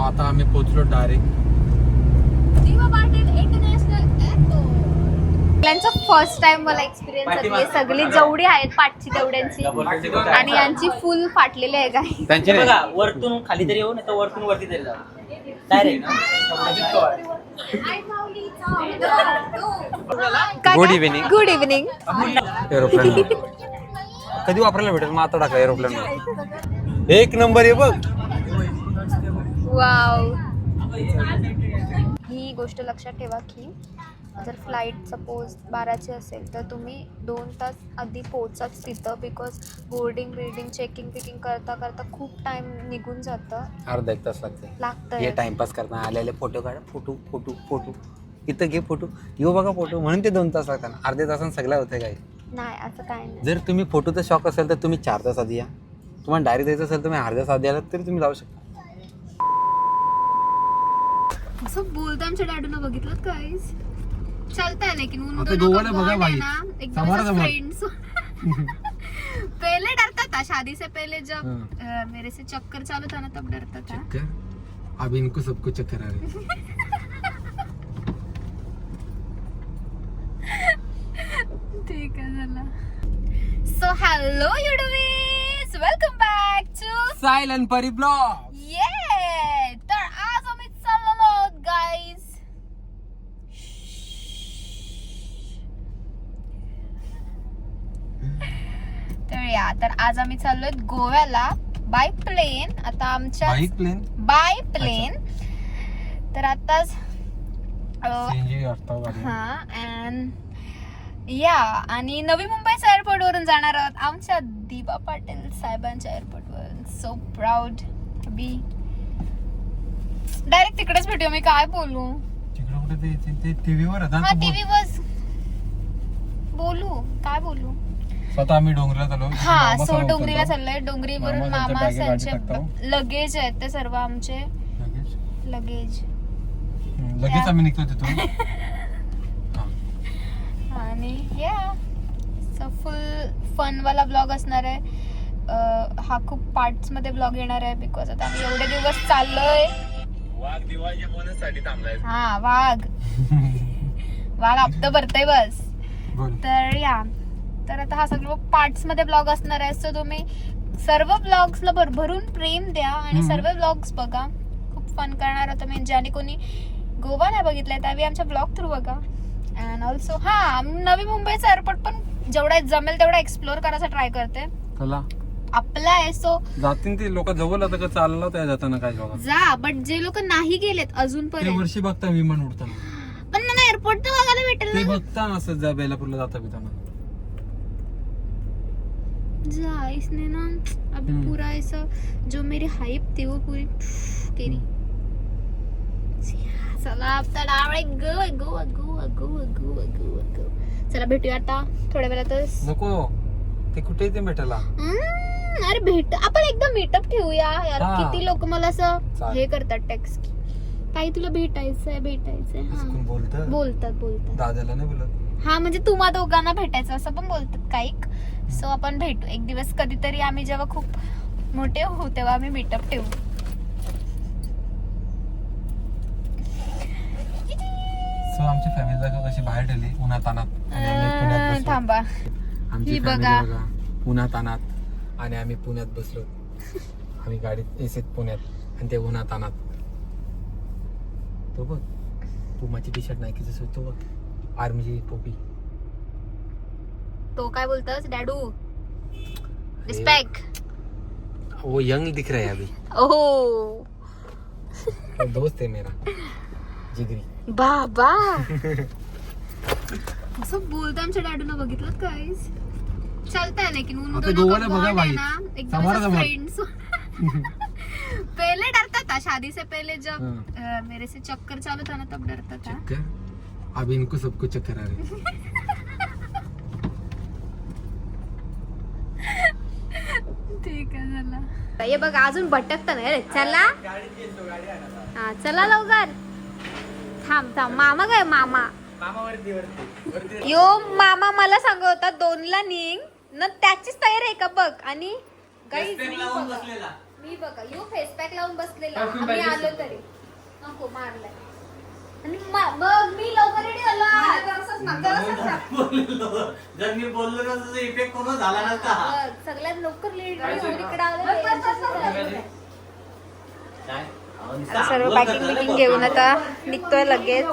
आता आम्ही पोहोचलो डायरेक्ट दिवा Patil international airport. First time मला एक्सपिरियन्स झाली. सगळी जेवढी आहेत पाठची तेवढ्यांची आणि यांची फुल फाटलेली आहे काय. त्यांचे बघा वरतून खाली तरी येऊ नाही तर वरतून वरती तरी जाऊ direct. Good evening. Good evening. Aeroplane कधी वापरायला भेटेल मग आता टाका एरोप्लेन. एक नंबर आहे बघ. वाव. ही गोष्ट लक्षात ठेवा की जर फ्लाईट सपोज 12ची असेल तर तुम्ही 2 तास आधी पोहोचाच तिथं. बिकॉज बोर्डिंग चेकिंग करता करता खूप टाइम निघून जातं. अर्धा एक तास लागते. लागतं हे टाइमपास करता आलेले फोटो काढ. फोटो इथं घे फोटो. येऊ बघा फोटो म्हणून ते 2 तास लागतात. अर्ध्या तासानं सगळं होतं काय. नाही असं काय नाही. जर तुम्ही फोटोचा शॉक असेल तर तुम्ही 4 तास आधी या. तुम्हाला डायरेक्ट जायचं असेल तर तुम्ही अर्ध्या तास आधी आलात तरी तुम्ही जाऊ शकता. असं बोलतं आमच्या डॅडून बघितलं काहीच. चलता है लेकिन उन आता दोनों गोवा का बघा bond भाई. है ना एकदम समोर ऐसा समोर. फ्रेंड्स. पहले डरता था शादी से पहले जब मेरे से चक्कर चालू था ना तब डरता था. चक्कर अब इनको सबको चक्कर आ रहे. ठीक आहे चला. सो हॅलो युडवीज, welcome back to silent Pari blog. ये. तर आज आम्ही चाललो आहोत गाईज. तर आज आम्ही चाललोय गोव्याला बाय प्लेन. आता आमच्या बाय प्लेन. तर आताच हा अँड या आणि नवी मुंबईच्या एअरपोर्ट वरून जाणार आहोत आमच्या दिवा पाटील साहेबांच्या एअरपोर्ट वरून. सो प्राऊड बी. डायरेक्ट तिकडेच भेटू. मी काय बोलू. टीव्हीवर हा टीव्हीवर बोलू. काय बोलू. स्वतः आम्ही डोंगराला चाललो. हा सो डोंगरीला चाललोय. डोंगरीवरून मामा त्यांचे लगेज आहेत ते सर्व आमचे लगेज. लगेच आम्ही निघतो तिथून. आणि या सो फुल फन वाला ब्लॉग असणार आहे. हा खूप पार्ट्स मध्ये ब्लॉग येणार आहे बिकॉज आता आम्ही एवढे दिवस चाललोय. वाघ दिवाळीच्या बोनससाठी थांबलाय. हा वाघ हप्ता भरतय बस. तर या तर आता हा सगळं पार्ट्स मध्ये ब्लॉग असणार आहे. सो तुम्ही सर्व ब्लॉग्सला भरभरून प्रेम द्या आणि सर्व ब्लॉग्स बघा. खूप फन करणार होतं मी. ज्याने कोणी गोवा नाही बघितलाय त्यावेळी आमच्या ब्लॉग थ्रू बघा. अँड ऑल्सो हा नवी मुंबईचा एअरपोर्ट पण जेवढा जमेल तेवढा एक्सप्लोर करायचा ट्राय करते. आपला आहे सो जातील ते लोक जवळ आता का चालला त्या जाताना काय बघा जा. बट जे लोक नाही गेलेत अजूनपर्यंत वर्षी बघता विमान उडताना पण ना एअरपोर्ट तर बघायला भेटेल ते ना. बघता असं जा बेलापूरला जाता बिताना. जा इसने ना अभी पूरा ऐसा जो मेरी हाइप थी वो पूरी तेरी. चला आता डायरेक्ट गोवा. चला भेटूया आता थोड्या वेळातच. नको ते कुठे ते भेटायला. अरे भेट आपण एकदम मीटअप ठेवूया यार. हा. किती लोक मला असं चालेल. हे करतात टेक्स्ट ताई तुला भेटायचंय बोलतात दादाला नाही बोलत. हा म्हणजे तुम्हा दोघांना भेटायचं असं पण बोलतात काही. सो आपण भेटू एक दिवस कधीतरी. आम्ही जेव्हा खूप मोठे होऊ तेव्हा आम्ही मीटअप ठेवू. सो आमची फॅमिली जागा कशी बाहेर ठेवली उन्हातानात. थांबा आमची ही फॅमिली बघा. बघा उन्हातानात आणि आम्ही पुण्यात बसलो. आम्ही गाडीत एसीत पुण्यात आणि ते उन्हातानात. तो बघ पुमाची टी शर्ट नायकीचं तो बघ. आर्मीची टोपी. तो काय बोलतोस डॅडू. रिस्पेक्ट. वो यंग दिख रहा है अभी. ओह वो दोस्त है मेरा जिगरी. बाबा असं बोलतं आमच्या डॅडून बघितलं काहीच. चलता है लेकिन उन आता दोनों गोवाला का बघा bond भाई. है ना एकदम समोर ऐसा समोर. फ्रेंड्स. पहले डरता था शादी से पहले जब मेरे से चक्कर चालू था ना तब डरता था. चक्कर अब इनको सबको चक्कर आ रहे. ठीक आहे चला. हे बघ अजून भटकता नाही रे. चला हा चला लवकर. थांब मामा काय मामा. यो मामा मला सांगत होता 2ला निघ ना त्याचीच तयारी आहे का बघ. आणि मी बघा यो फेस पॅक लावून बसलेला Perfume आम्ही पाहिजे आलो तरी नको मारलाय आणि मग मी लवकर रेडी झालो जर मी बोललो ना तुझा इफेक्ट कोण झाला नसता सगळ्यात लवकर रेडी काय होऊन सांगा? इकडे आलो काय आता सर्व पॅकिंग बिकिंग घेऊन आता निघतोय लगेच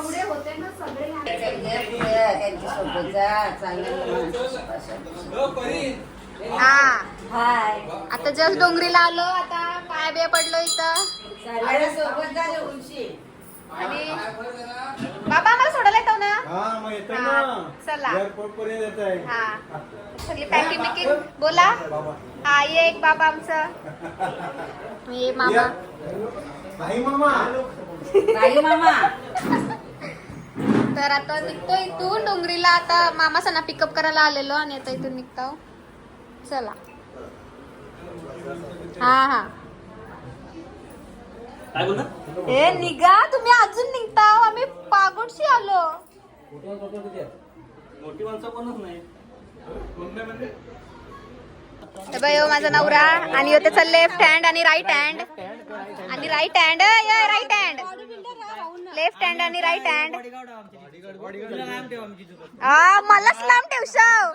हा आता जस्ट डोंगरीला आलो आता पाय बिया पडलो इथं आणि बाबा आम्हाला सोडायला येतो ना हा, चला हा सगळी पॅकिंग बिकिंग बोला हा ये एक बाबा आमचं ये मामा तर आता निघतो इथून डोंगरीला आता मामा सणा पिकअप करायला आलेलो आणि आता इथून निघतो चला हा हा काय बोलता ए निघा तुम्ही अजून निघता आम्ही पागोटशी आलो मोठी माणसं कोणच नाही हे बघ, ह्यो माझा नवरा आणि ह्यो त्याचा लेफ्ट हँड आणि राईट हँड आणि right hand right hand left hand आणि राईट हँड हा मलाच लांब ठेवशाव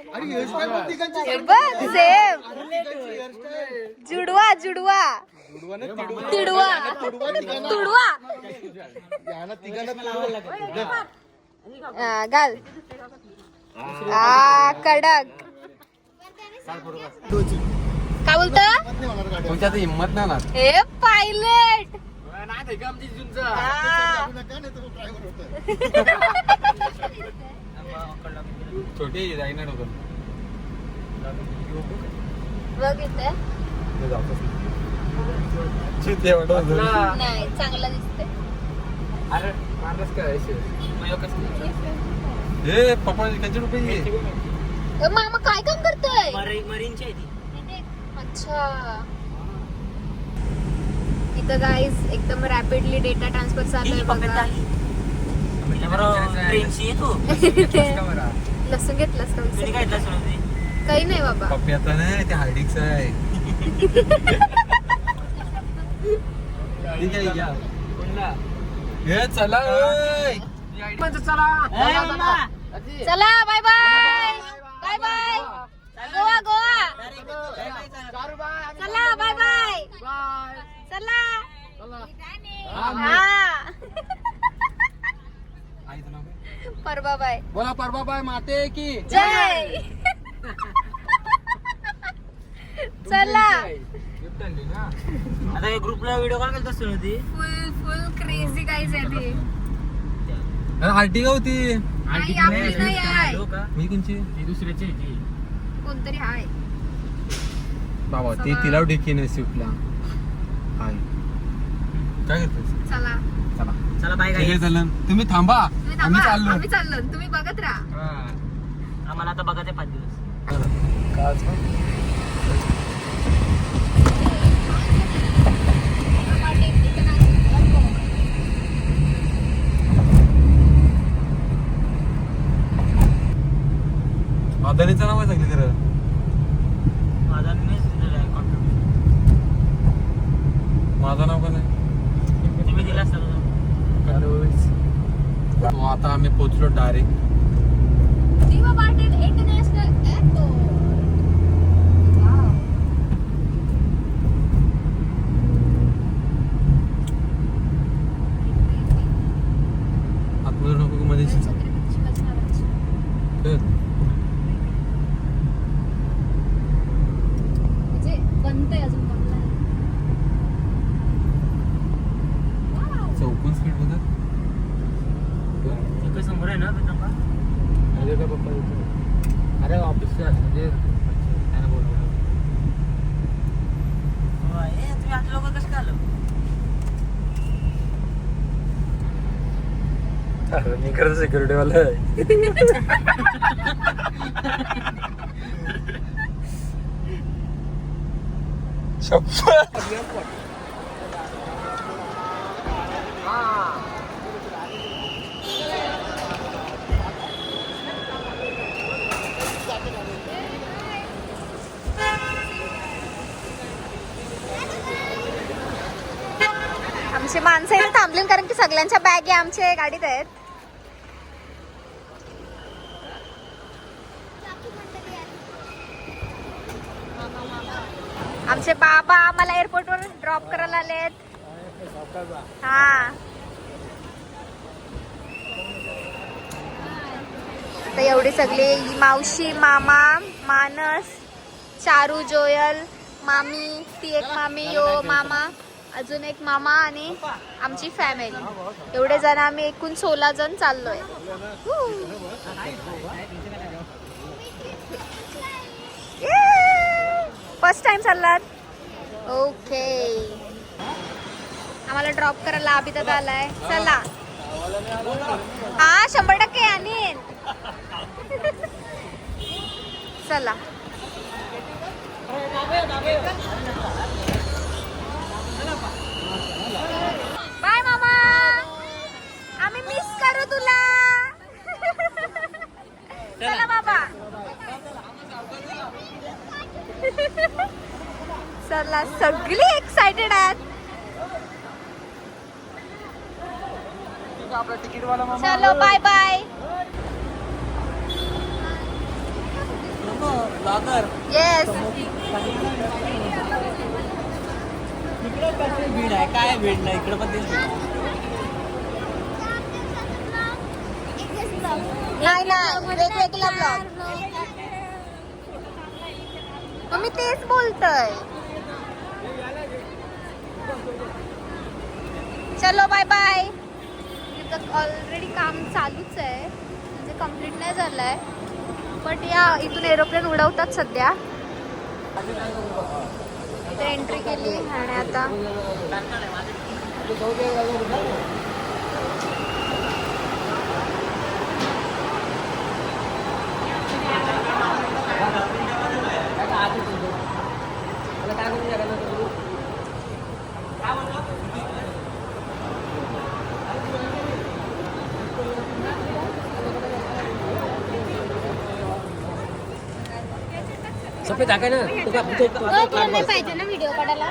हे बघ सेम जुडवा जुडवा तिडवा तुडवा घाल कडक काय बोलत तुमच्या हिंमत नाही ना हे पायलट छोटी जाईना डोकं बघ इथे नाही चांगला दिसतंय अरे मारलंस काय हे पप्पा किती रुपये ए, मामा काय काम करतोय मरीनची आहे ती अच्छा इथं गाईज एकदम रॅपिडली डेटा ट्रान्सफर चालू आहे बघा ट्रेनची आहे तू लसूण घेतलंस का तुम्ही काय घेतला सोडून काही नाही बाबा पप्पी आता नाही ते हार्डिक्स आहे ठीक आहे घ्या हे चला चला bye bye bye bye Goa Goa चला बाय बाय चला हा परबा बाय बोला परबा बाय माते की जय चला आता ग्रुपला व्हिडिओ कॉल केला असतो ती फुल फुल क्रेझी गाईज आहे ती आर्टिका होती आई आपली नाही आहे मी कोणची ती दुसऱ्याची आहे ती कोणतरी आहे बाबा ते तिला ढेकी नाही स्विफ्टला हाय काय करतोस चला चला चला बाय ठीक आहे गाईस चला तुम्ही थांबा तुम्ही आम्ही थांबा, चाललो आम्ही चाललो तुम्ही बघत राहा आम्हाला आता बघा ते 5 दिवस अदानीचं नाव आहे सांगितलं खरं माझा मिस दिलेला आहे कॉन्ट्रीब्युशन माझं नाव का नाही तुम्ही दिला असता तो आता आम्ही पोहोचलो डायरेक्ट दिवा पाटील इंटरनॅशनल एअरपोर्ट आतमध्ये नको मध्ये म्हणजे बनतंय अजून बनलंय चौकोन स्पीड बघा इकडे समोर आहे ना नंबर अरे का पप्पा अरे ऑफिस म्हणजे त्यांना बोलवलं तुम्ही आता लोक कसं काय आलं अरे मी खरं सिक्युरिटी वाला आहे आमची माणसं इथे थांबली कारण की सगळ्यांच्या बॅग आमच्या गाडीत आहेत. आमचे बाबा आम्हाला एअरपोर्ट वर ड्रॉप करायला आलेत. हा तर एवढी सगळी मावशी, मामा, मानस, चारू, जोयल, मामी, ती एक मामी, यो मामा, अजून एक मामा आणि आमची फॅमिली. एवढे जण आम्ही एकूण 16 जण चाललोय. फर्स्ट टाइम चाललात? ओके. आम्हाला ड्रॉप करायला अभितात आलाय. चला. हा 100% आणीन. चला. बाय मामा. आम्ही मिस करू तुला. चला बाबा. चला सगळी एक्साइटेड आहेत. चलो बाय बाय. येस. भीड आहे काय भीड नाही इकडे पण नाही नाही वेगवेगळा ब्लॉग. मी तेच बोलतोय. चलो बाय बाय. इथं ऑलरेडी काम चालूच आहे म्हणजे कम्प्लीट नाही झालंय बट या इथून एरोप्लेन उडवतात सध्या. इथे एंट्री केली आणि आता नाही पाहिजे ना व्हिडिओ काढायला.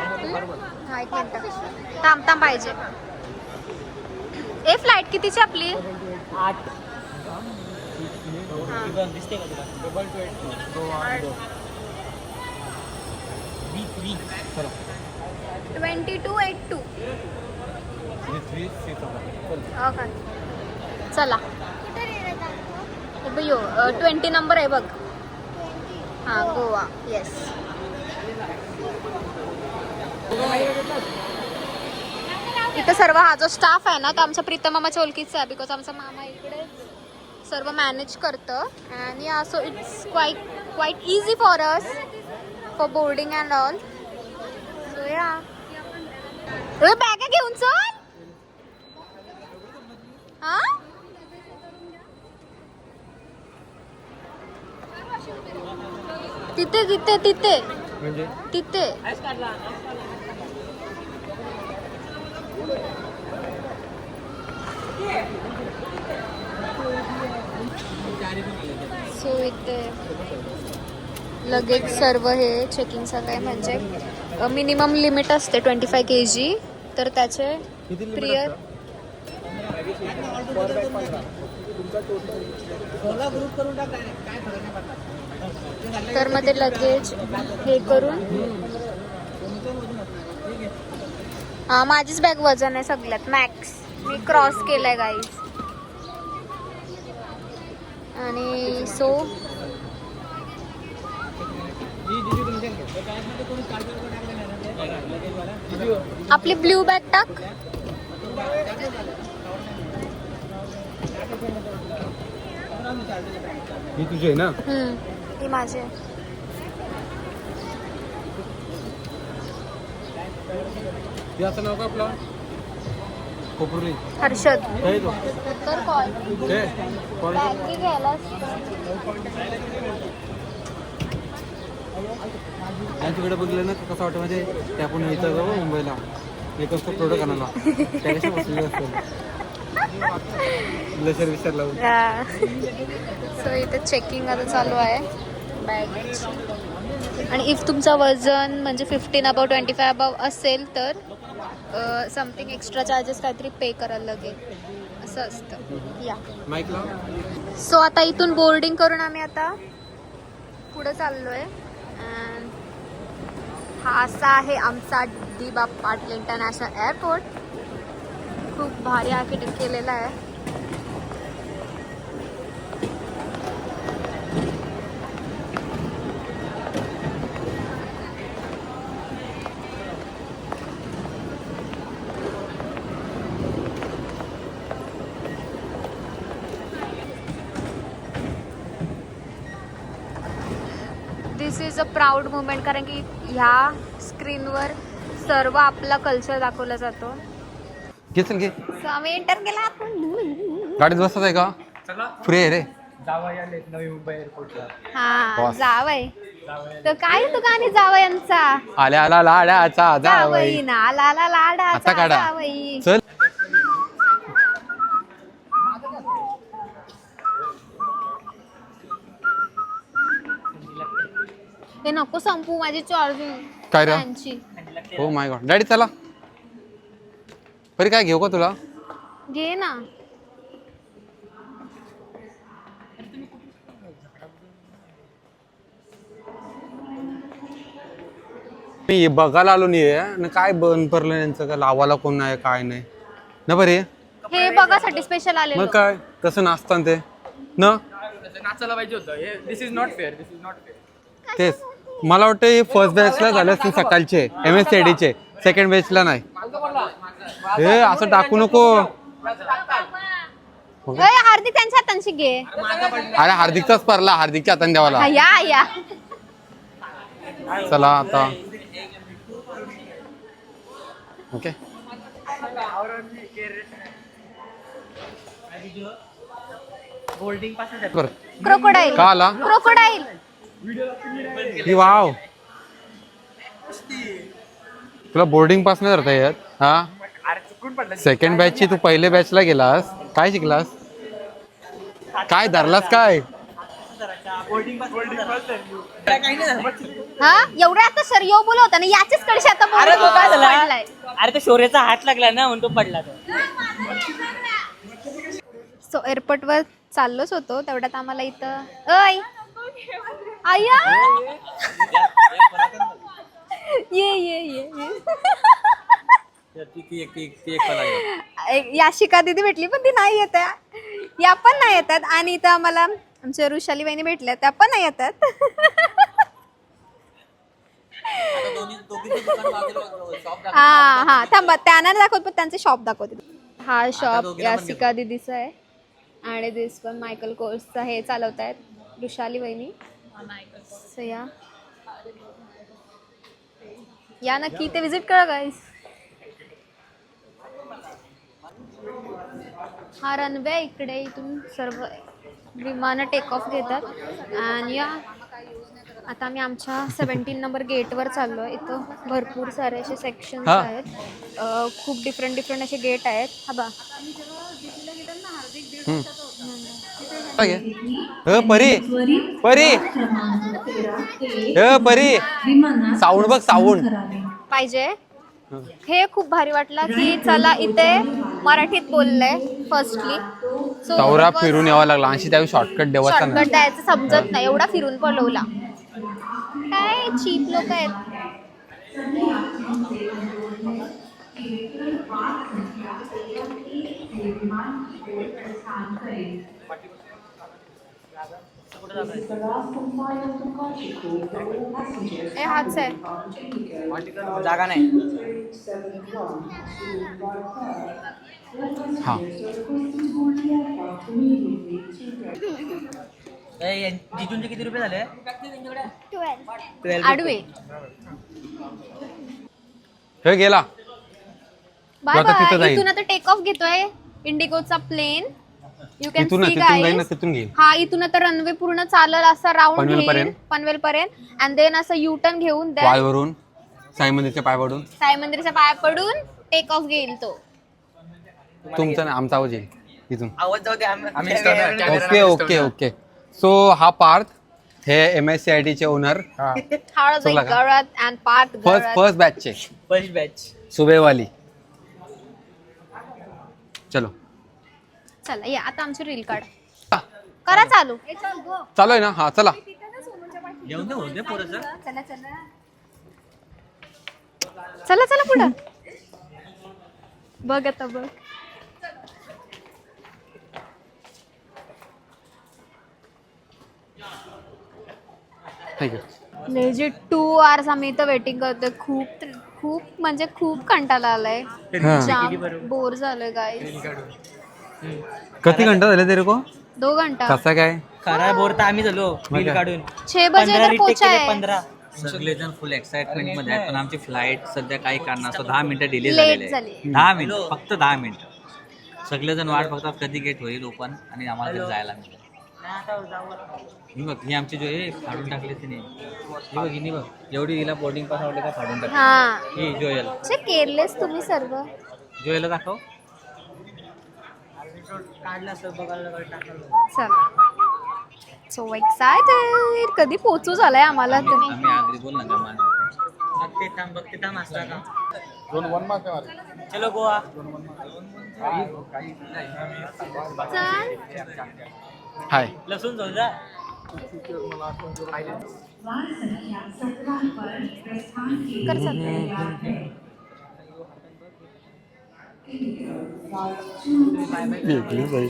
हा एक मिनिट थांब पाहिजे. फ्लाईट कितीची आपली? 8 दिसते का तुला? 2282. ओके चला. 20 नंबर आहे बघ. हा गोवा. येस. इथं सर्व हा जो स्टाफ आहे ना तो आमच्या प्रीतम मामाच्या ओळखीचा आहे बिकॉज आमचा मामा इकडे सर्व मॅनेज करतं. आणि so it's quite easy for us for boarding and all. So या बॅग घेऊन चल. हा तिथे तिथे तिथे तिथे सो इथे लगेच सर्व हे चेकिंगचं काय म्हणजे मिनिमम लिमिट असते 25 kg. तर त्याचे प्रियर तर मग ते लगेज हे करून हा माझीच बॅग वजन आहे सगळ्यात मॅक्स. मी क्रॉस केलाय गाईज. आणि सो आपली ब्ल्यू बॅग टाक. ही तुझी आहे ना? ही माझी आहे. याचं नाव का आपलं? कोपरुली. हर्षद. काय तो? तर कॉल हे कॉल बॅग घ्यायला. आणि तिकडे बघितलं ना कसं वाटतं म्हणजे ते आपण इथं जाऊ मुंबईला एक असतो प्रोडक्ट आणायला त्यापेक्षा बसलेलं असतं लसर विसर लावून. सो इथे चेकिंग आता चालू आहे बॅग. आणि इफ तुमचं वजन म्हणजे 15 above 25 above असेल तर समथिंग एक्स्ट्रा चार्जेस काहीतरी पे करायला लागेल असं असतं. या सो आता इथून बोर्डिंग करून आम्ही आता पुढे चाललोय. And हा असा आहे आमचा डी.बा. Patil international airport. खूप भारी आर्किटेक्ट केलेला आहे. दिस इज अ प्राऊड मुमेंट कारण की ह्या स्क्रीनवर सर्व आपला कल्चर दाखवला जातो. घे चल घे. So, आम्ही एंटर केला आपण. गाडीत बसत आहे का? फ्री आहे रे. नवी मुंबई एअरपोर्टला. हा जावय तर काय तो गाणी जावय यांचा आल्या आला लाडाचा जावई जावई. ना लाला आता लाडाचा काढा. जावई. चल. हे नको संपू माझी चार्जिंग काय रे? यांची. हो माय गॉड. डॅडी चला. बरी काय घेऊ का तुला? घे ना. मी बघायला आलो नाही काय बंद पडलं यांचं, काय लावायला कोण नाही काय नाही ना. बरे हे बघासाठी स्पेशल आलेलो. मग काय तसं नाचताना ते न नाचायला पाहिजे होतं. This is not fair. This is not fair. तेच मला वाटतं हे फर्स्ट बॅचला झाले असतील सकाळचे MSCIDचे, सेकंड बॅचला नाही. हे असं टाकू नको. हार्दिक त्यांच्या हातांशी घे. अरे हार्दिकचाच परला, हार्दिकच्या हाताने द्यावाला. हा, या या चला आता ओके. बोर्डिंग पास बरं क्रोकोडाईल. का आला क्रोकोडाईल. ही वाव. तुला बोर्डिंग पास नाही धरता येत हा? सेकंड बॅचची तू पहिले बॅचला गेलास, काय शिकलास, काय धरलास काय? हा एवढं आता सर येऊ बोल होता ना याच्याच कडे आता अरे तो काय झाला? पडलाय. अरे तो शौर्याचा हात लागला ना म्हणून तो पडला तो. सो एअरपोर्ट वर चाललोच होतो तेवढ्यात आम्हाला इथं अय आया ये ये ये याशिका दीदी भेटली पण ती नाही येत आहे. या पण नाही येतात आणि इथं आम्हाला आमच्या ऋषाली वहिनी भेटल्या त्या पण नाही येतात. हा हा थांबा त्यांना दाखवत पण त्यांचे शॉप दाखवते. हा शॉप याशिका दीदीचा आहे आणि दिस पण मायकल कोर्सचा हे चालवत आहेत ऋषाली वहिनी. So, या नक्की इथे विजिट करा गाईस. हा रनवे इकडे इथून सर्व विमानं टेक ऑफ घेतात आणि या आता आम्ही आमच्या 17 नंबर गेटवर चाललो आहे. इथं भरपूर सारे असे सेक्शन्स आहेत. खूप डिफरंट असे गेट आहेत. हा बा परी परी परी साऊंड बघ साऊंड पाहिजे. हे खूप भारी वाटलं की चला इथे मराठीत बोललंय फर्स्टली. चौरा फिरून यावं लागला आणि त्यावेळी शॉर्टकट देवाचा शॉर्टकट द्यायचं समजत नाही एवढा फिरून पळवला. काय चीप लोक आहेत. ए हाच आहे जागा नाही. हा जिजूंचे किती रुपये झाले? 12 आडवे. हे गेला बाय आता तिथं बाय. जाईल. इथून आता टेक ऑफ घेतोय इंडिगोचा प्लेन. यू कॅन तिथून सी तिथून जाईल ना, गाईज. तिथून घेईल. हा इथून आता रनवे पूर्ण चालल असा राऊंड पनवेल घेईल पर्यंत. पनवेल पर्यंत अँड देन असं यू टर्न घेऊन द्या पायवरून साई मंदिरच्या पायवरून साई मंदिरच्या पाया पडून टेक ऑफ घेईल तो. तुमचा नाही आमचा आवाज येईल इथून. आवाज जाऊ दे. Okay okay okay. सो हा पार्थ हे MSCIDचे ओनर हळद चुकला का? गळत अँड पार्थ गळत. फर्स्ट बॅचचे फर्स्ट बॅच. सुबेवाली चलो चला या आता आमची रील काढ करा चालू. चालू आहे ना? हा चला. येऊन दे होऊ दे पोरं. चला चला चला चला पुढं बघ आता बघ. ठीक आहे. लेजिट 2 hours आम्ही इथं वेटिंग करतोय. खूप खूप म्हणजे खूप कंटाळा आलाय. हा. जाम बोर झालोय गाईस. किती घंटा झाले तेरे को? 2 घंटा. कसा काय? खरा बोर तर आम्ही झालो बिल काढून 6 बजे तर पोहोचाय. 15 सगळेजण फुल एक्साइटमेंट मध्ये आहेत पण आमची फ्लाईट सध्या काही कारणास्तव 10 मिनिटं डिले Late झालेली झाली. आहे. 10 मिनिटं फक्त 10 मिनिटं. सगळेजण वाट बघतात कधी गेट होईल ओपन आणि आम्हाला तिथे जायला मिळेल. ही बघ ही आमची जो आहे फाडून टाकली तिने. ही बघ हिने बघ एवढी हिला बोर्डिंग पास आवडले का फाडून टाकली. हा ही जोयल केअरलेस तुम्ही सर्व. जोयलला दाखव. चला सो एक्साइटेड. कधी पोहोचू झालाय आम्हाला तुम्ही. आम्ही आगरी बोल ना मान बघते थांब असला का चलो गोवा. चल हाय. लसूण जाऊ जा. कर चल. वेगळी बाई.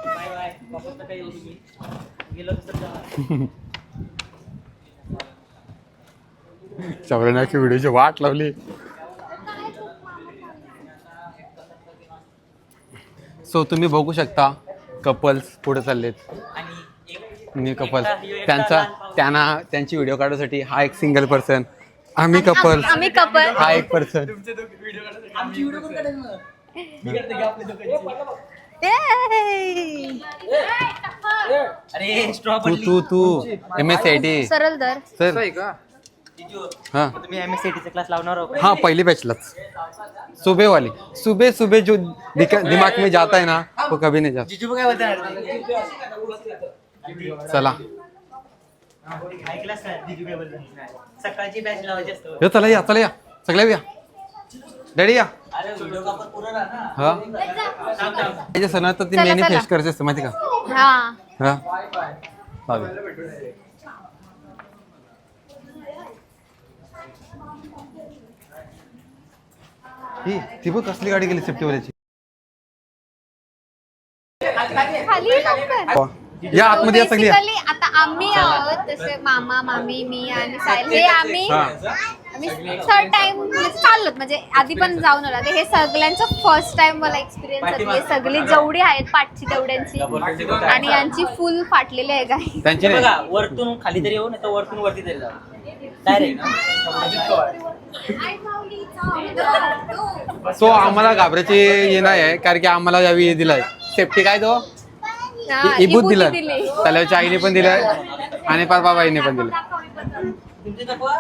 बाय बाय वापस तर काही येऊ तुम्ही गेलो तर जा. चवरणाची व्हिडिओची वाट लावली. सो तुम्ही बघू शकता कपल्स पुढे चाललेत. आणि कपल त्यांची व्हिडिओ काढण्यासाठी हा एक सिंगल पर्सन. आम्ही कपल. आम्ही कपल. हा एक पर्सन. अरे स्ट्रॉ तू MSCIT सरळ दर. सर हाँ तुम्ही MSCIT क्लास लावणार हो. हाँ पहली बैचलर्स सुबह वाली. सुबह जो दिमाग में जाता है ना वो कभी नहीं जाता. जिजू काय बोलतात चला ऐकलास का जिजू काय बोलतात. सकाळची बॅच लावायची असतो. यो चला या सगळ्या या. डॅडी या. अरे व्हिडिओ कापर पुरा ना. हा त्याच्या सणात तर ती चला, मेनी चला. फेस करायची असते माहिती का. हा हा चालेल. ही ती बघ कसली गाडी गेली सेफ्टीवाल्याची. खाली लवकर. या आतमध्ये या सगळी या. Basically आता आम्ही आहोत तसे मामा मामी मी आणि साहिल हे आम्ही थर्ड टाइम चाललोत म्हणजे आधी पण जाऊन आला. हे सगळ्यांचं फर्स्ट टाइम मला एक्सपिरियन्स आहे. सगळी जेवढी आहेत पाठची तेवढ्यांची आणि यांची फुल फाटलेली आहे काय. त्यांची नाही. बघा वरतून खाली तरी येऊ नाही तर वरतून वरती तरी जाऊ डायरेक्ट. सो आम्हाला घाबरायची हे नाही आहे कारण की आम्हाला यावेळी दिलाय सेफ्टी काय तो इबूत दिलाय. तलावच्या आईने पण दिलाय आणि पार बाबाईने पण दिलाय. तुमची दाखवा.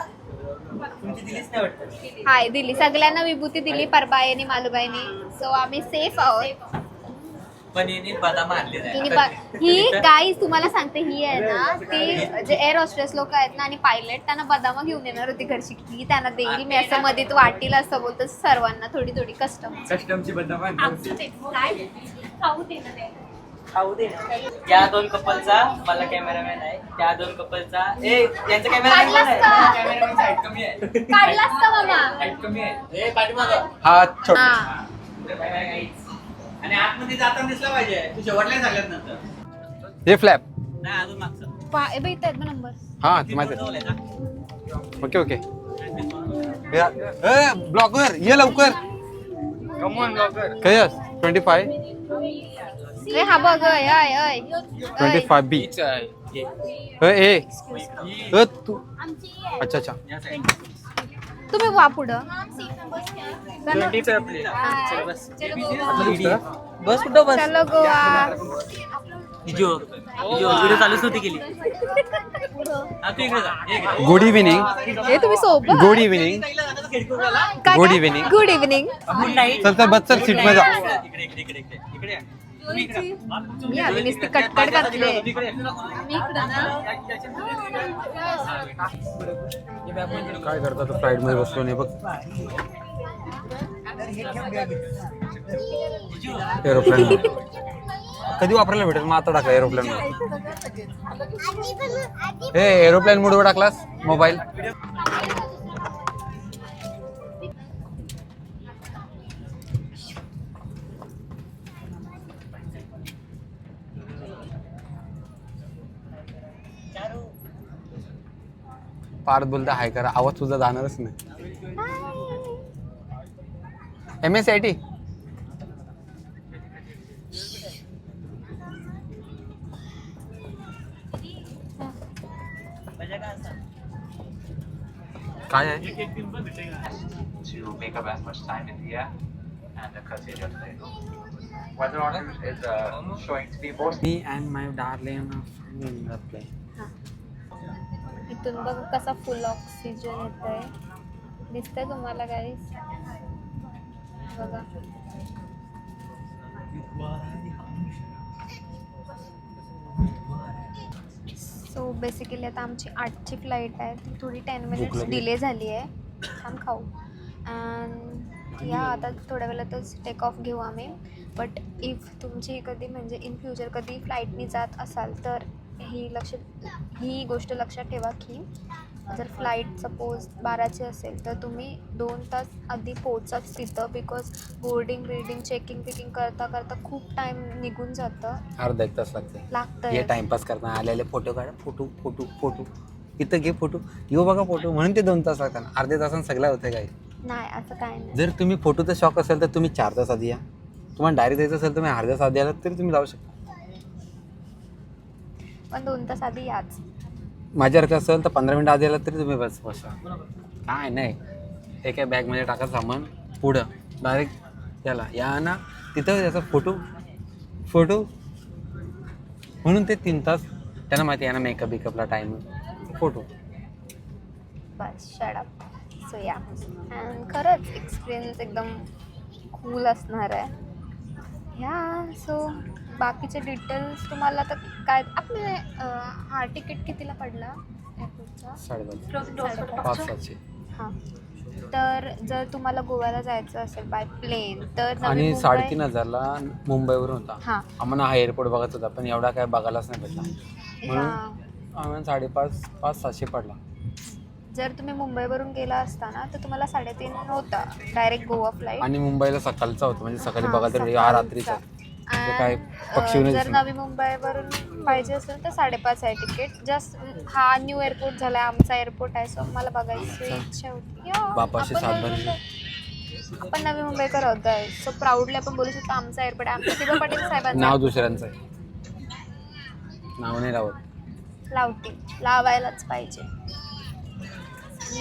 तुमची दिलीच नाही वाटतं. हाय दिली सगळ्यांना विभूती दिली परबाईने मालूबाईने. सो आम्ही सेफ आहोत. पण हिने बदाम आणले ही गाईज तुम्हाला सांगते ही आहे ना ती जे एअर हॉस्टेस लोक आहेत ना आणि पायलट त्यांना बदाम घेऊन येणार होती घरची की त्यांना देईल मी असं मध्ये तू वाटीला असं बोलतो सर्वांना थोडी थोडी कस्टमची बदाम खाऊ दे. या 2 कपलचा मला कॅमेरामॅन आहे. त्या 2 कपलचा यांचा कॅमेरामॅन आहे. काढला असता मामा. हा छोटा हा आणि आतमध्ये जाताना दिसला पाहिजे. तू शेवटला सांगत नंतर हे फ्लॅप. नाही अजून मागचं. बघितलं ना नंबर. हा ते माहिती आहे. ओके ब्लॉगर ये लवकर. कयस 25 हा बघ अय अय अय 25 B ए तू अच्छा तुम्ही वा पुढं. बस कुठं बस. चलो गोवा. व्हिडिओ चालूच नव्हती केली. Good evening. हे तुम्ही सोबत good evening. Good evening. Good evening. चल चल बस चल सीट मध्ये जा. मी आधी नुसती कटकट घातली. काय करता तो फ्लाईट मध्ये बसलो नाही बघ. एरोप्लेन कधी वापरायला भेटेल मग आता टाकला एरोप्लेन मध्ये. हे एरोप्लेन मोडवर टाकलास मोबाईल. पार्थ बोलता हाय करा आवाज तुझा जाणारच नाही. MSIT काय आहे. to make up as much time in the air and consider play. Weather order is showing to be most Me and my darling in the plane. इथून बघ कसा फुल ऑक्सिजन येत आहे. दिसतंय तुम्हाला गाईस बघा. सो बेसिकली आता आमची 8ची फ्लाईट आहे ती थोडी 10 मिनिट्स लागली. डिले झाली आहे. थांब खाऊ. अँड या आता थोड्या वेळातच टेक ऑफ घेऊ आम्ही. बट इफ तुमची कधी म्हणजे इन फ्युचर कधी फ्लाईटनी जात असाल तर ही गोष्ट लक्षात ठेवा की जर फ्लाईट सपोज 12ची असेल तर तुम्ही 2 तास आधी पोहोचाच तिथं. बिकॉज बोर्डिंग चेकिंग करता करता खूप टाईम निघून जातं. अर्धा एक तास लागते. लागतं हे टाइमपास करताना आलेले फोटो काढा. फोटो इथं घे फोटो येऊ बघा फोटो म्हणून ते 2 तास लागतात. अर्ध्या तासानं सगळं होतं काय. नाही असं काय नाही. जर तुम्ही फोटोचा शॉक असेल तर तुम्ही 4 तास आधी या. तुम्हाला डायरेक्ट जायचं असेल तर तुम्ही अर्ध्या तास आधी आलात तरी तुम्ही जाऊ शकता. पण 2 तास आधी याच. माझ्यासारखं असेल तर 15 मिनिटं आधी आलात तरी तुम्ही बसा. काय नाही एका बॅगमध्ये टाका सामान पुढं डायरेक्ट याला या ना तिथं त्याचा फोटो म्हणून ते 3 तास त्यांना माहिती आहे ना मेकअपला टाईम फोटो. बस शट अप. सो या अँड खरंच एक्सपिरियन्स एकदम कूल असणार आहे ह्या. सो बाकीचे डिटेल्स तुम्हाला तर काय आपले हा तिकीट कितीला पडला एअरपोर्टचा. 5:30 हां तर जर तुम्हाला गोव्याला जायचं असेल बाय प्लेन तर नवी आणि मुंबई- 3:30 मुंबईवरून होता. हां आम्हाला हा एअरपोर्ट बघायचा होता पण एवढा काय बघायलाच नाही भेटला म्हणून हां. आम्हाला 5:30-700 पडला. जर तुम्ही मुंबईवरून गेला असताना तर तुम्हाला 3:30 होता डायरेक्ट गोवा फ्लाईट. आणि मुंबईला सकाळचा होता म्हणजे सकाळी हां, बघायला तरी सकाळचा. रात्रीचा म्हणजे काय And, पक्षी जर नवी मुंबईवरून पाहिजे असेल तर 5:30 आहे तिकीट. जस्ट हा न्यू एअरपोर्ट झाला आमचा एअरपोर्ट आहे. सो मला बघायची इच्छा होती. या, बापाशी आपण सात नवी भरली. आपण नवी मुंबईकर आहोत आहे. सो प्राऊडली आपण बोलू शकतो आमचा एअरपोर्ट आहे. आमच्या शिवा पाटील साहेबांचं नाव दुसऱ्यांचं आहे. नाव नाही लावत. लावते लावायलाच पाहिजे.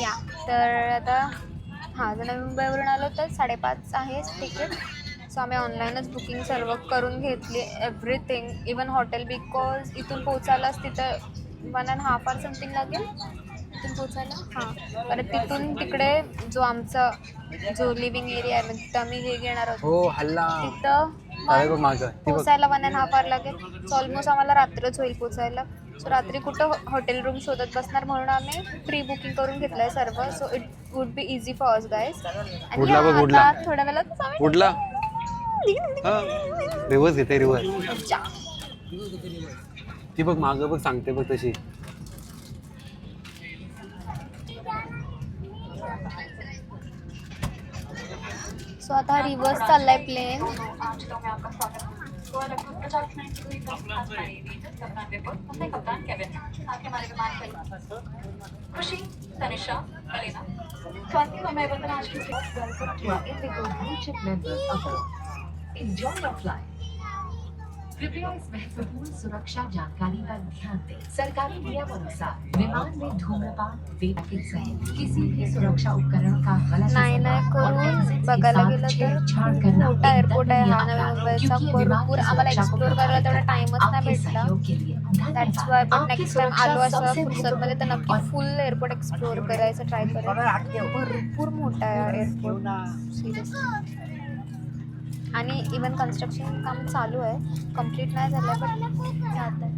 या तर आता हां जर नवी मुंबईवरून आलो तर 5:30 आहे तिकीट. सो आम्ही ऑनलाईनच बुकिंग सर्व करून घेतली एव्हरीथिंग इवन हॉटेल. बिकॉज इथून पोचायलाच तिथं 1.5 hour समथिंग लागेल इथून पोचायला. हां परत तिथून तिकडे जो लिव्हिंग एरिया आहे म्हणजे तिथं आम्ही हे घेणार आहोत हो हल्ला तिथं काय बघ मागं ती बघ. पोचायला 1.5 hour लागेल. सो ऑलमोस्ट आम्हाला रात्रच होईल पोचायला. सो रात्री कुठं हॉटेल रूम शोधत बसणार म्हणून आम्ही प्री बुकिंग करून घेतलं आहे सर्व. So it would be easy for us guys. आणि उडला बघ, आता उडला. थोड्या वेळात उडला रिवर्स घेते रिवर्स. ती बघ मागं बघ सांगते बघ तशी. सो आता रिव्हर्स चाललाय प्लेन. कृपया इस महत्वपूर्ण सुरक्षा जानकारी पर ध्यान दें। सरकारी नियमानुसार विमान में धूम्रपान, पैकेट सहित किसी भी सुरक्षा उपकरण का गलत नाही इस्तेमाल और करून exit के बघायला साथ गेलं तर छेड़छाड़ खूप करना मोठा एक एअरपोर्ट आहे दंडनीय हा नवी अपराध, मुंबईचा. क्योंकि विमान भरपूर की आम्हाला सुरक्षा को एक्सप्लोर करायला तेवढा प्रभावित टाइमच नाही आपके भेटला. सहयोग के लिए दॅट्स वाय धन्यवाद. पण आपकी नेक्स्ट टाइम सुरक्षा आलो असं सबसे फुरसतमध्ये तर नक्की महत्वपूर्ण फुल एअरपोर्ट एक्सप्लोर करायचं ट्राय करेल. भरपूर मोठा आहे एअरपोर्ट सिरियसली. आणि इवन कन्स्ट्रक्शन काम चालू आहे, कम्प्लीट नाही झालं बट जात आहे.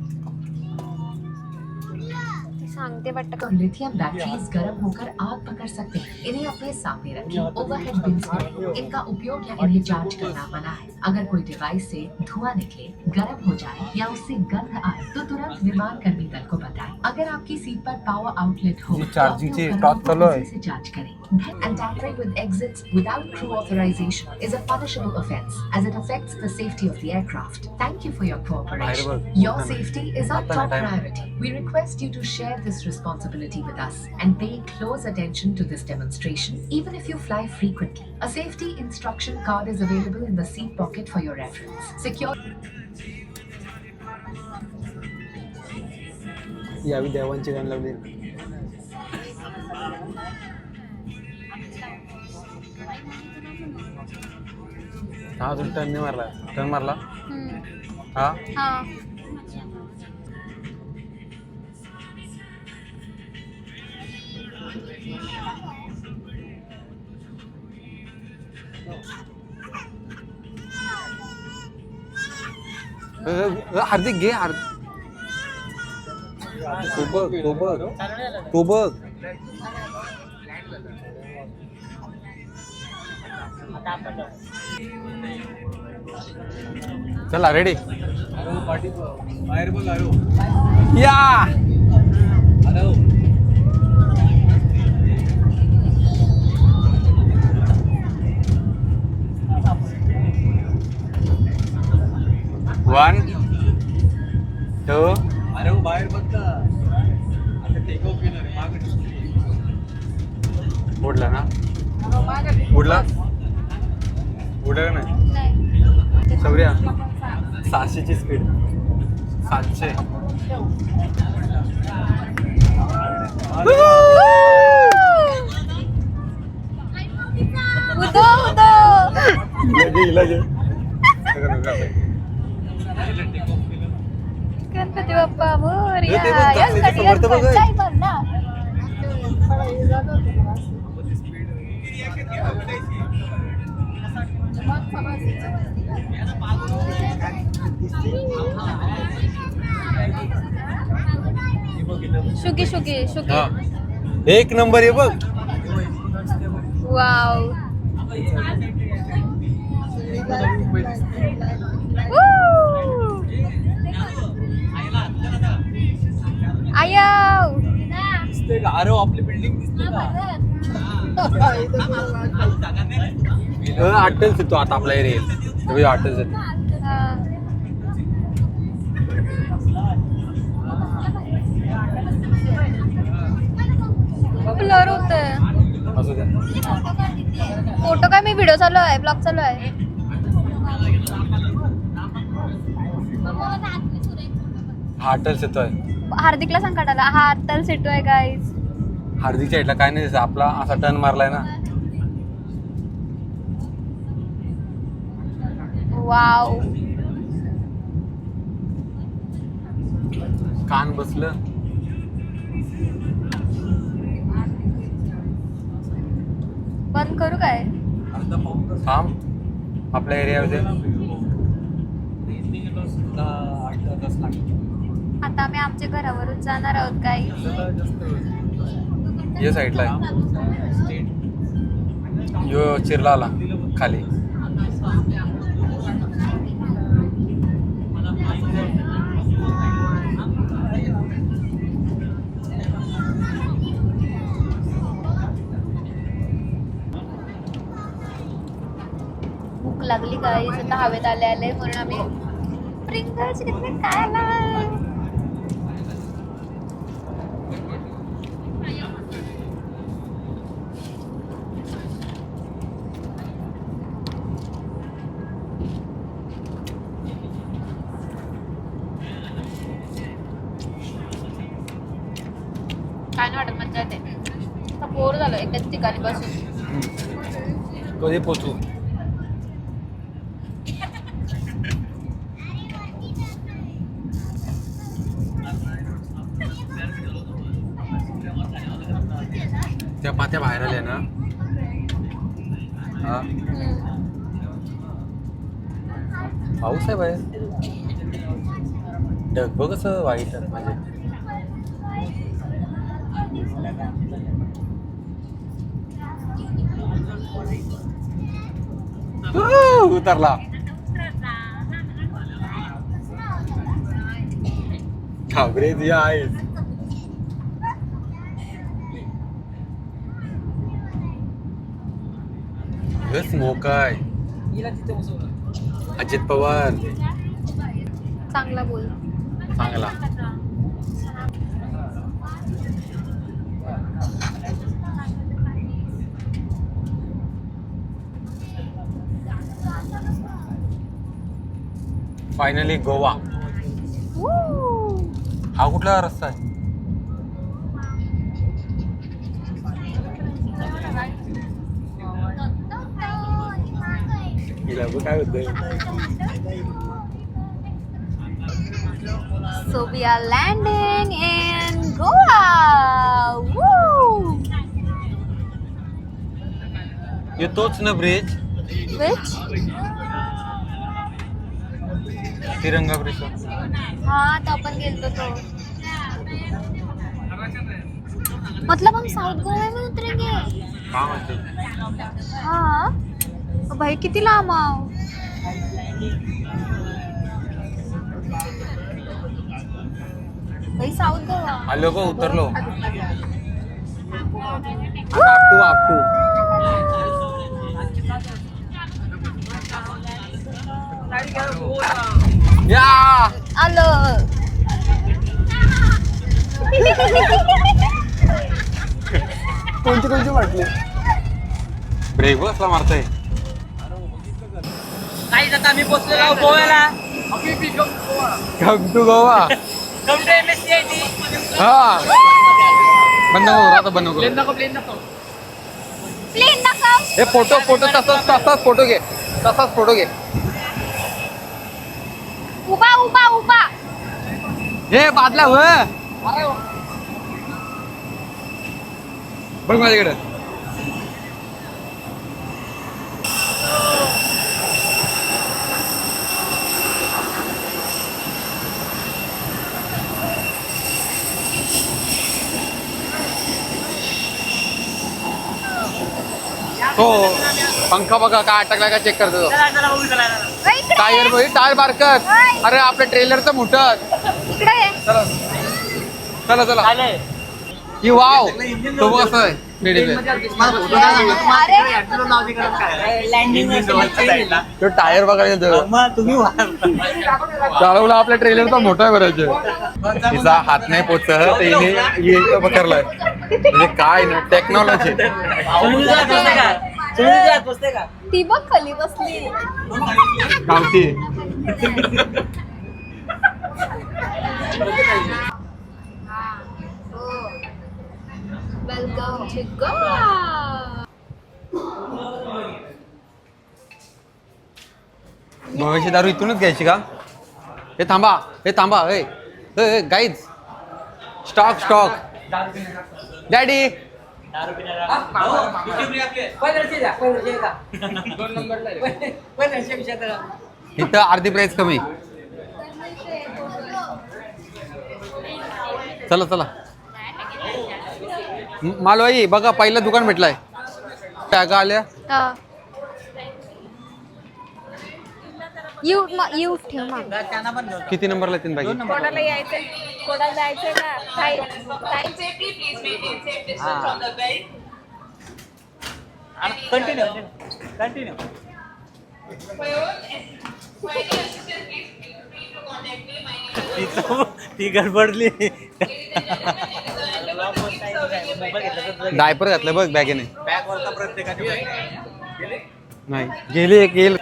ती सांगते वाटतं तो लिथियम बैटरीज गर्म होकर आग पकड़ सकते हैं. इन्हें अपने सामने रखें. ओवरहेड बिन्स में रखें. इनका उपयोग या इन्हें चार्ज करना मना है. अगर कोई डिवाइस से धुआं निकले, गर्म हो जाए या उससे गंध आए तो तुरंत विमान कर्मी दल को बताएं. अगर आपकी सीट पर पावर आउटलेट हो जी, तो चार्जिंग अपने ची उपकरणों टॉर्च को चालू आहे. उसी से चार्ज करें. And tampering with exits without crew authorization is a punishable offense as it affects the safety of the aircraft. Thank you for your cooperation. Your safety is our top priority. We request you to share this responsibility with us and pay close attention to this demonstration, even if you fly frequently. A safety instruction card is available in the seat pocket for your reference. Secure. यावी देवांची गाणी लावली. हा अजून turn नाही मारला. Turn मारला हा. हा. हार्दिक घे. तो बघ तो बघ तो बघ. चला रेडी. या वन टू. अरे वो बाहेर बघ ना, आता टेक ऑफ केलं रे मागे. उडला ना. उडला उडला का नाही. नाही. शौर्या 700ची स्पीड. 700. उदो उदो. गणपती बाप्पा मोरया. ते बघ, यासाठी समोर तर बघ. जय बंदा. शुकी शुकी शुकी. हा एक नंबर आहे बघ. वाव. आयो. दिसते का? अरे आपली बिल्डिंग दिसते का? आठच येतो आता आपला एरिया. आठच येतो. ब्लर होतंय. असू द्या. फोटो काय मी व्हिडिओ चालू आहे, ब्लॉग चालू आहे. हा अटल्स येतोय. हार्दिकला सांग काढायला. हा आत्ताच येतोय गाईज. हार्दिकच्या इथला काय नाही दिसत. आपला असा टर्न मारलाय ना. वाव. कान बसलं. बंद करू काय? थांब आपल्या एरियामध्ये. आता आम्ही आमच्या घरावरून जाणार आहोत गाईज. या साईडला आहे. यो चिरला आला खाली. भूक लागली गाईज. आता हवेत आले आले म्हणून आम्ही प्रिंगल्स घेतले खायला. काय नाही वाटत, मज्जा येते. आता बोर झालं एकाच ठिकाणी बसून. कधी पोचू? त्या पात्या बाहेर आल्या ना. हा पाऊस आहे बाहेर. ढग बघ कसं वाईट आहे माझे. उतरला. घाबरे तुझ्या आहेस. स्मोक आहे. अजित पवार चांगला बोल. चांगला. फायनली गोवा. हा कुठला रस्ता आहे? काय होतंय? So we are landing in Goa. Woo! ये तोच ना ब्रिज? Which? तिरंगा ब्रिज. हाँ तो अपन गेलतो तो. मतलब हम साउथ गोवा में उतरेंगे. हा म्हणते. हाँ भाई किती लांब आहो. भाई साउथ गोवा. आलो गो उतरलो. आपटू या आलो. कोणती वाटली? ब्रेक बसला मारताय. काही आता आम्ही पोहोचलेलो आहोत गोव्याला. Come to Goa. हा बंद करू आता. बंद करू. प्लेन नका. हे फोटो तसाच फोटो घे. उभा. हे बादला हो. बघ माझ्याकडे. हो पंखा बघा काय अटकला का चेक करतो. टायर बघ. टायर बारकत. अरे आपल्या ट्रेलरचं मोठं. इकडे ये. चला ही वाव. तो बघ असं आहे. तो टायर बघायला तुम्ही चालवला आपल्या ट्रेलरचा मोठा आहे बरायचे. तिचा हात नाही पोचत हिने पकडलाय. म्हणजे काय ना टेक्नॉलॉजी. ती बघ खाली बसली. गावठी. Welcome to Goa. गोव्याची दारू इथूनच घ्यायची का? हे थांबा गाईज. Stock daddy. इथं अर्धी प्राइस कमी. चला मालवाई बघा पहिलं दुकान भेटलाय. टॅगा आल्या. येऊ ठेव मग. किती नंबरला येतील बाकी? कोणाला यायचंय कोणाला जायचंय का? कंटिन्यू. ती गडबडली. डायपर घातलं बघ बॅगेने. बॅगवरचा प्रत्येकाने नाही गेली.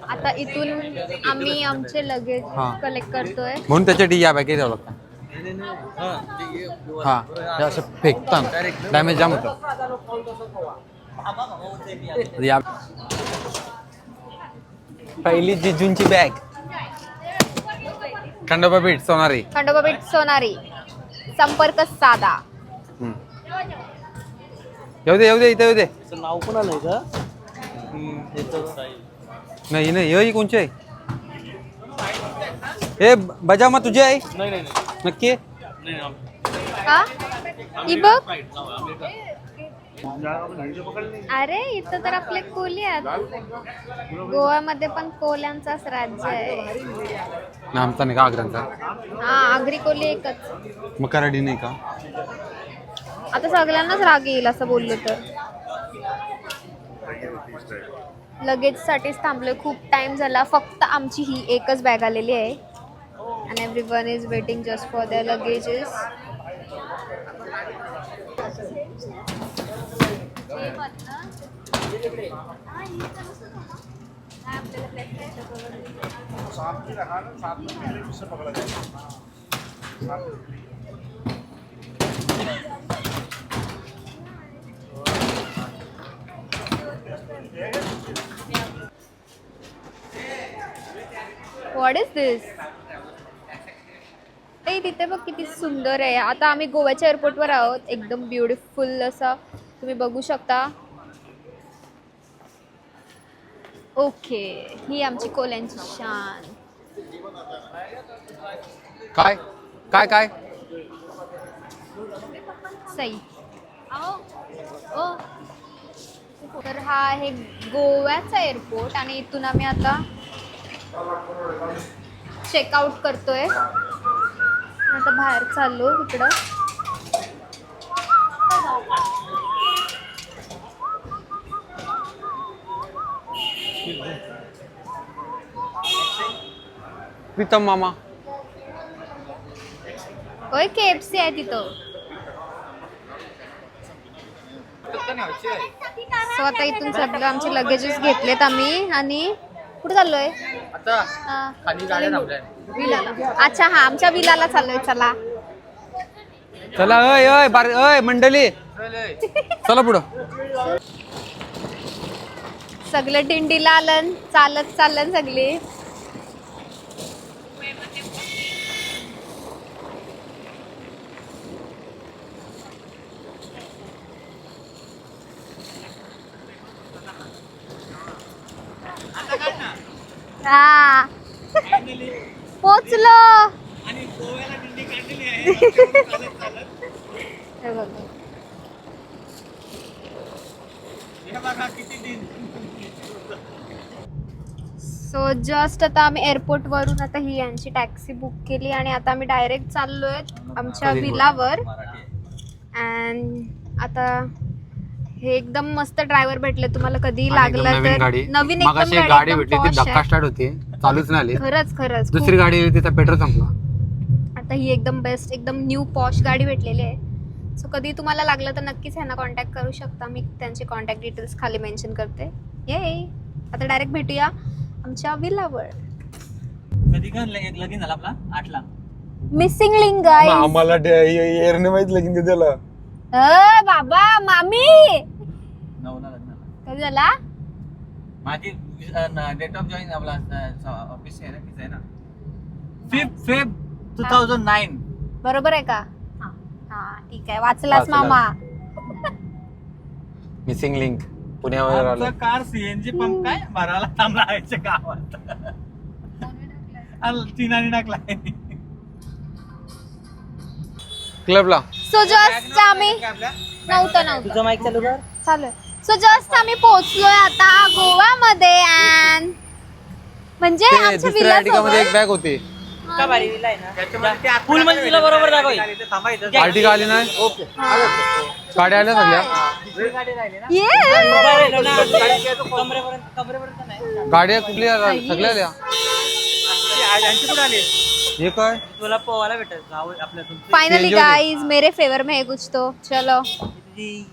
आता इथून आम्ही आमचे लगेज हा. कलेक्ट करतोय. म्हणून त्याच्यासाठी या बॅगेत जावं लागतं. हा हे असं फेकताना डॅमेज जाम होतं. या पहिली जिजूंची bag Khandoba beat Sonari. Khandoba beat Sonari, संपर्क साधा. येऊ दे इथे येऊ दे. नाव पण आलंय का? नाही हे कोणचे आहे? हे बजामा तुझे आहे नाही नक्की? का ही बघ. अरे इथं तर आपले कोली आहेत. गोव्यामध्ये पण कोल्यांचाच राज्य आहे. नाही आमचा नाही का आग्र्यांचा? हा आगरी कोली एकच. मग कराडी नाही का? आता सगळ्यांनाच राग येईल असं बोललो तर. लगेज साठीच थांबलोय, खूप टाइम झाला. फक्त आमची ही एकच बॅग आलेली आहे and everyone is waiting just for their luggages. What is this? ते तिथे बघ किती सुंदर आहे. आता आम्ही गोव्याच्या एअरपोर्टवर आहोत. एकदम ब्युटिफुल असा तुम्ही बघू शकता. ओके, ही आमची कोल्यांची शान. काय काय काय सई तर हा आहे गोव्याचा एअरपोर्ट आणि इथून आम्ही आता चेकआउट करतोय. आता बाहेर चाललो इकडं. प्रीतम मामा होय, KFC आहे तिथं. सो आता इथून सगळं आमचे लगेजेस घेतलेत आम्ही आणि कुठे चाललोय? विलाला. अच्छा हा आमच्या विलाला चाललोय. चला चला अय मंडळी चला पुढं. सगळं दिंडीला आलं, चालत चाललं सगळे. हा पोचलो. हे बघ. सो जस्ट आता आम्ही एअरपोर्ट वरून आता ही यांची टॅक्सी बुक केली आणि आता आम्ही डायरेक्ट चाललोय आमच्या विलावर. अँड आता हे एकदम मस्त ड्रायव्हर भेटले. तुम्हाला कधी लागला नवीन तर गाडी. नवीन मगाशी एकदम गाडी एकदम भेटली ती posh धक्का आहे. स्टार्ट होती, चालूच नाही आली. खरंच दुसरी गाडी होती तिचा पेट्रोल संपला. आता ही एकदम बेस्ट एकदम न्यू पॉश गाडी भेटलेली आहे. सो कधी तुम्हाला लागलं तर नक्कीच ह्यांना कॉन्टॅक्ट करू शकता. मी त्यांचे कॉन्टॅक्ट डिटेल्स खाली मेन्शन करते. ये आता डायरेक्ट भेटूया आमच्या विलावर. कधी का लगीन झाला आपला 8ला. Missing link guys. आम्हाला एअरने माहित लगीन कधी झालं. बाबा मामी 9ला लग्न. कधी झाला? माझी डेट ऑफ जॉईन आपला ऑफिस आहे ना तिचं आहे ना 5 फेब 2009. बरोबर आहे का? हा ठीक आहे, वाचलास मामा. मिसिंग लिंक पुण्यावर आलं. आमचा कार सीएनजी पंप काय भरायला थांबला आहे गावात. चिनाने टाकलाय क्लबला. सो जस्ट आम्ही नव्हतं तुझं माईक चालू कर. चालू आहे. सो जस्ट आम्ही पोहोचलोय आता गोव्यामध्ये. अँड म्हणजे आमच्या दुसऱ्या आर्टिका मध्ये एक विलासोबत बॅग होती. का भारी विला आहे ना? फुल मध्ये तुला बरोबर दाखव. आर्टिका आली नाही. ओके गाड्या आल्या सगळ्या. कमरेपर्यंत नाही. गाड्या कुठल्या सगळ्या आल्या. हे काय तुला पोहायला भेटत आपल्या फाइनली गाइस मेरे फेवर में है कुछ तो चलो. ये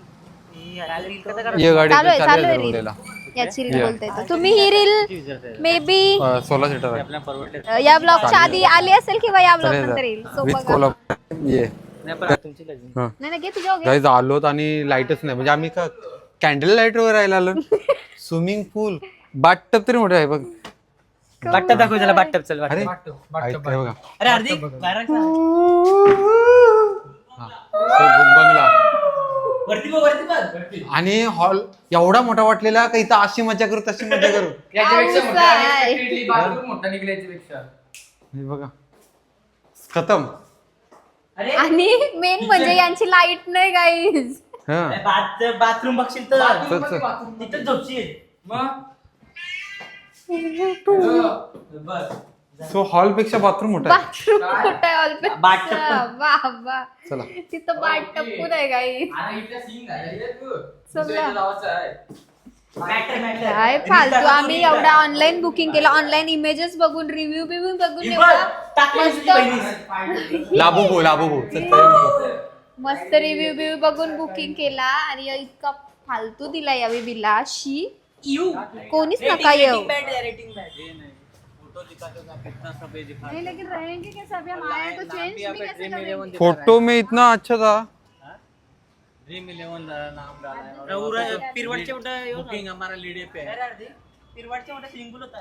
गाडी चालू आहे, चालू चालू आहे आहे रील. रोडला. याची रील बोलते तुम्ही. ही रील मे बी 16 सीटर आहे आपल्याला परवडते या ब्लॉगच्या आधी आली असेल किंवा या ब्लॉग नंतर येईल. सो विथ बघा. कोल्हापूर ये नाही पण तुमची लगेच. हा नाही नाही, घे तुझ्या घे. गाईज आलोत आणि लाईटच नाही. म्हणजे आम्ही का कॅन्डल लाईट वर राहायला आलो. स्विमिंग पूल बाथटब तरी मोठे आहे बघ. बाटप दाखव त्याला, बाटप चल अरे बाटप. ऐक हे बघा. अरे हार्दिक बाहेर जा. हा. So, बंगला वरती बघ, वरती बघ. आणि हॉल एवढा मोठा वाटलेला का इथं अशी मजा करू तशी मजा करू. पाऊस आहे. हे बघा खतम. अरे आणि मेन म्हणजे यांची लाईट नाही गाईज. हा बाथरूम बघशील तर चल, चल. तिथं झोपशील. सो हॉल पेक्षा बाथरूम मोठा आहे. बाथरूम कुठे आहे? बाथटब पण. वा वा, चला तिथं बाथटब पण आहे गाई. काय फालतू. आम्ही एवढा ऑनलाईन बुकिंग केलं, ऑनलाईन इमेजेस बघून रिव्ह्यू बिव्ह्यू बघून लाबू मस्त रिव्ह्यू बिव्ह्यू बघून बुकिंग केला आणि इतका फालतू दिला यावी बिला. शी कोणीच नका येऊ. नहीं, लेकिन रहेंगे कैसे? अभी हम आए तो चेंज भी कैसे करेंगे? फोटो में इतना अच्छा था. Dream11 नाम डाला है. पिरवटच्या मोठं बुकिंग हमारा लीडे पे है. पिरवटच्या मोठं स्विमिंग पूल होता.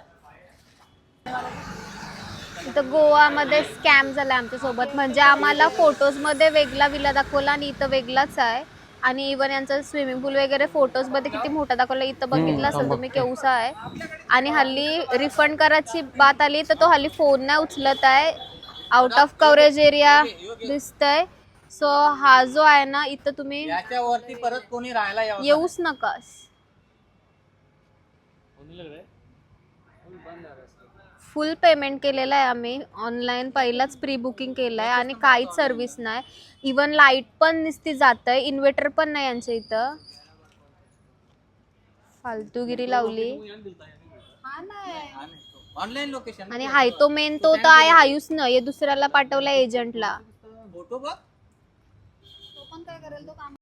इथं गोवामध्ये स्कॅम झाला आमच्या सोबत. म्हणजे आम्हाला फोटोज मध्ये वेगळा विला दाखवला आणि इथं वेगळाच आहे. आणि इवन यांचा स्विमिंग पूल वगैरे फोटोज मध्ये किती मोठा दाखवला. इथं बघितलं असेल तुम्ही केवसा आहे. आणि हल्ली रिफंड करायची बात आली तर तो हल्ली फोन नाही उचलत आहे. आउट ऑफ कव्हरेज एरिया दिसतंय. सो हा जो आहे ना इथं तुम्ही याच्यावरती परत कोणी राहायला यावं. येऊच नकास. फुल पेमेंट केलेलं आहे आम्ही ऑनलाईन. पहिलाच प्री बुकिंग केलं आहे आणि काहीच सर्व्हिस नाही. इवन लाईट पण नुसती जात आहे. इन्व्हर्टर पण नाही यांच्या इथं. फालतूगिरी लावली. हा नाही. ऑनलाईन लोकेशन आणि हाय तो मेन तो तर आहे हायूस न. हे दुसऱ्याला पाठवला एजंटला. फोटो बघ. तो पण काय करेल तो काम.